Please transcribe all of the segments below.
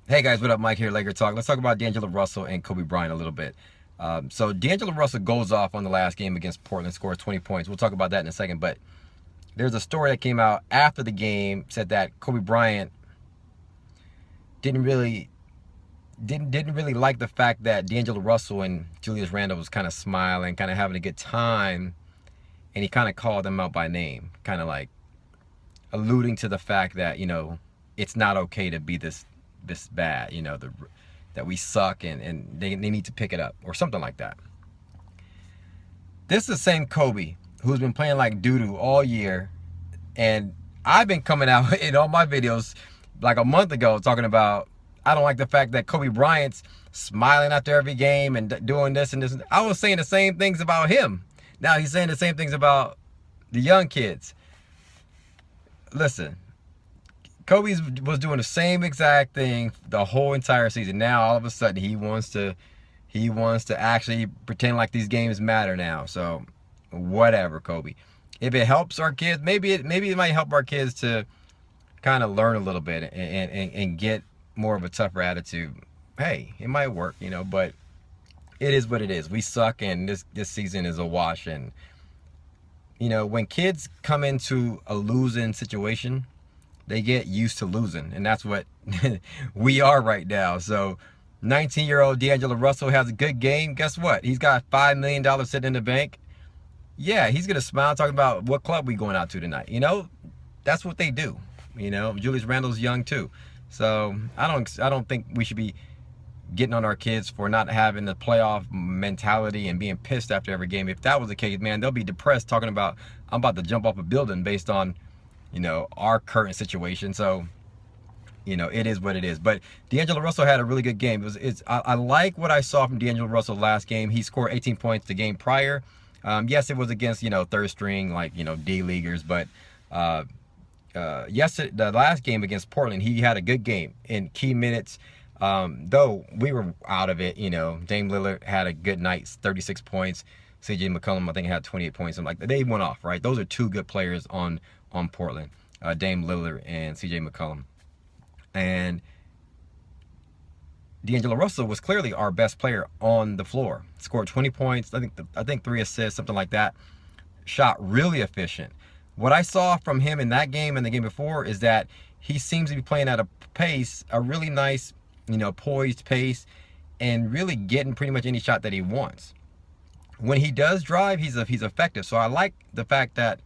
Hey guys, what up? Mike here, Laker Talk. Let's talk about D'Angelo Russell and Kobe Bryant a little bit. So D'Angelo Russell goes off on the last game against Portland, scores 20 points. We'll talk about that in a second. But there's a story that came out after the game said that Kobe Bryant didn't really didn't really like the fact that D'Angelo Russell and Julius Randle was kind of smiling, kind of having a good time, and he kind of called them out by name, kind of like alluding to the fact that it's not okay to be this bad, that we suck and they need to pick it up or something like that. This is the same Kobe who's been playing like doo-doo all year, and I've been coming out in all my videos like a month ago talking about I don't like the fact that Kobe Bryant's smiling after every game and doing this and this. I was saying the same things about him. Now he's saying the same things about the young kids. Listen, Kobe was doing the same exact thing the whole entire season. Now all of a sudden he wants to actually pretend like these games matter now. So whatever, Kobe. If it helps our kids, maybe it might help our kids to kind of learn a little bit and get more of a tougher attitude. Hey, it might work, but it is what it is. We suck, and this season is a wash. And when kids come into a losing situation, they get used to losing, and that's what we are right now. So 19-year-old D'Angelo Russell has a good game. Guess what? He's got $5 million sitting in the bank. Yeah, he's gonna smile talking about what club we going out to tonight. That's what they do. Julius Randle's young too. So I don't think we should be getting on our kids for not having the playoff mentality and being pissed after every game. If that was the case, man, they'll be depressed talking about I'm about to jump off a building based on our current situation. So it is what it is. But D'Angelo Russell had a really good game. I like what I saw from D'Angelo Russell last game. He scored 18 points the game prior. Yes, it was against third string like D leaguers, but yes, the last game against Portland, he had a good game in key minutes. Though we were out of it, Dame Lillard had a good night, 36 points. CJ McCollum, I think, had 28 points. I'm like, they went off, right? Those are two good players on Portland, Dame Lillard and CJ McCollum. And D'Angelo Russell was clearly our best player on the floor. Scored 20 points, I think 3 assists, something like that. Shot really efficient. What I saw from him in that game and the game before is that he seems to be playing at a pace, a really nice, poised pace, and really getting pretty much any shot that he wants. When he does drive, he's effective. So I like the fact that,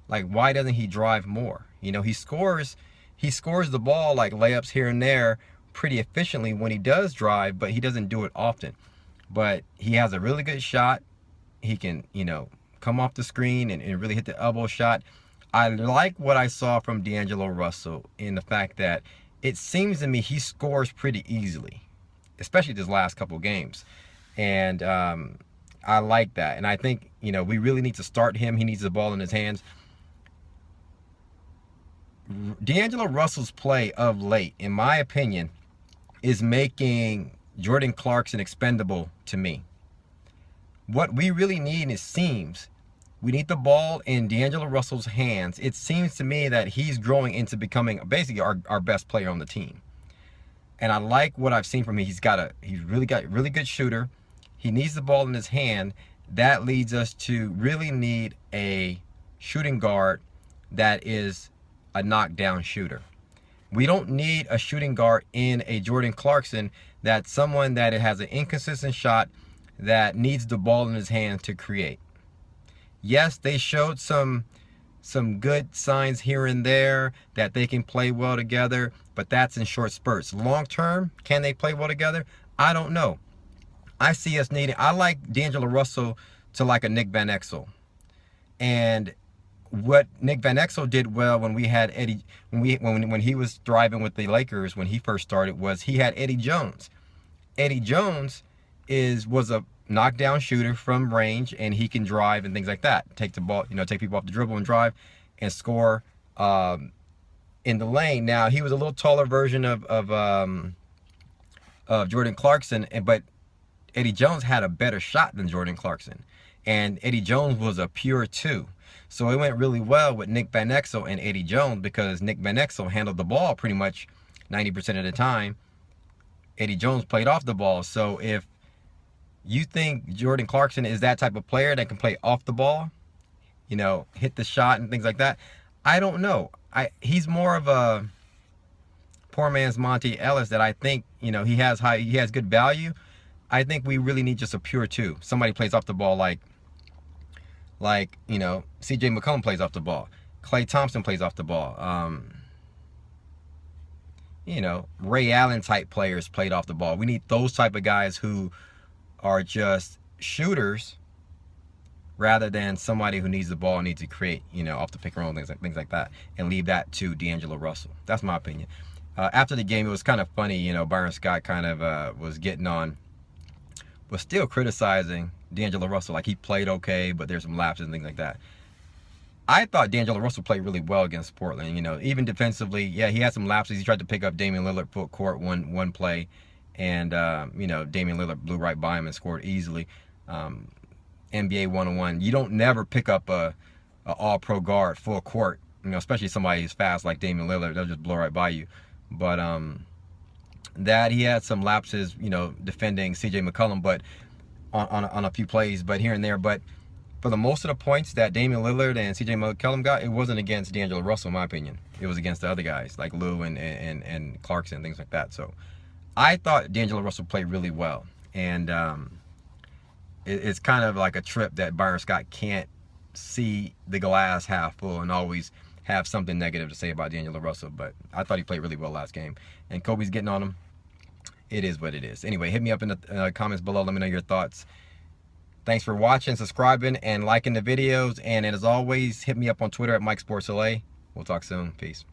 like, why doesn't he drive more? He scores the ball like layups here and there pretty efficiently when he does drive, but he doesn't do it often. But he has a really good shot. He can, come off the screen and really hit the elbow shot. I like what I saw from D'Angelo Russell in the fact that it seems to me he scores pretty easily, especially this last couple of games. And I like that. And I think, we really need to start him. He needs the ball in his hands. D'Angelo Russell's play of late, in my opinion, is making Jordan Clarkson expendable to me. What we really need is seams. We need the ball in D'Angelo Russell's hands. It seems to me that he's growing into becoming basically our best player on the team. And I like what I've seen from him. He's really got really good shooter. He needs the ball in his hand. That leads us to really need a shooting guard that is a knockdown shooter. We don't need a shooting guard in a Jordan Clarkson that's someone that has an inconsistent shot that needs the ball in his hand to create. Yes, they showed some good signs here and there that they can play well together, but that's in short spurts. Long term, can they play well together? I don't know. I see us needing. I like D'Angelo Russell to like a Nick Van Exel, and what Nick Van Exel did well when we had Eddie, when he was thriving with the Lakers when he first started, was he had Eddie Jones. Eddie Jones was a knockdown shooter from range, and he can drive and things like that. Take the ball, take people off the dribble and drive and score in the lane. Now he was a little taller version of Jordan Clarkson, but Eddie Jones had a better shot than Jordan Clarkson, and Eddie Jones was a pure 2. So it went really well with Nick Van Exel and Eddie Jones because Nick Van Exel handled the ball pretty much 90% of the time, Eddie Jones played off the ball. So if you think Jordan Clarkson is that type of player that can play off the ball, you know, hit the shot and things like that, I don't know. He's more of a poor man's Monty Ellis that I think, you know, he has good value. I think we really need just a pure two. Somebody plays off the ball like you know, CJ McCollum plays off the ball. Klay Thompson plays off the ball. You know, Ray Allen type players played off the ball. We need those type of guys who are just shooters rather than somebody who needs the ball and needs to create, you know, off the pick and roll, things like that, and leave that to D'Angelo Russell. That's my opinion. After the game, it was kind of funny, you know, Byron Scott kind of was still criticizing D'Angelo Russell, like he played okay, but there's some lapses and things like that. I thought D'Angelo Russell played really well against Portland. You know, even defensively, yeah, he had some lapses. He tried to pick up Damian Lillard full court one play, and you know, Damian Lillard blew right by him and scored easily. NBA 101. You don't never pick up a all-pro guard full court, you know, especially somebody who's fast like Damian Lillard. They'll just blow right by you. But that he had some lapses, you know, defending CJ McCollum, but on a few plays, but here and there. But for the most of the points that Damian Lillard and CJ McCollum got, it wasn't against D'Angelo Russell, in my opinion. It was against the other guys like Lou and Clarkson, things like that. So I thought D'Angelo Russell played really well, and it's kind of like a trip that Byron Scott can't see the glass half full and always have something negative to say about D'Angelo Russell. But I thought he played really well last game, and Kobe's getting on him. It is what it is. Anyway, hit me up in the comments below. Let me know your thoughts. Thanks for watching, subscribing, and liking the videos. And as always, hit me up on Twitter at MikeSportsLA. We'll talk soon. Peace.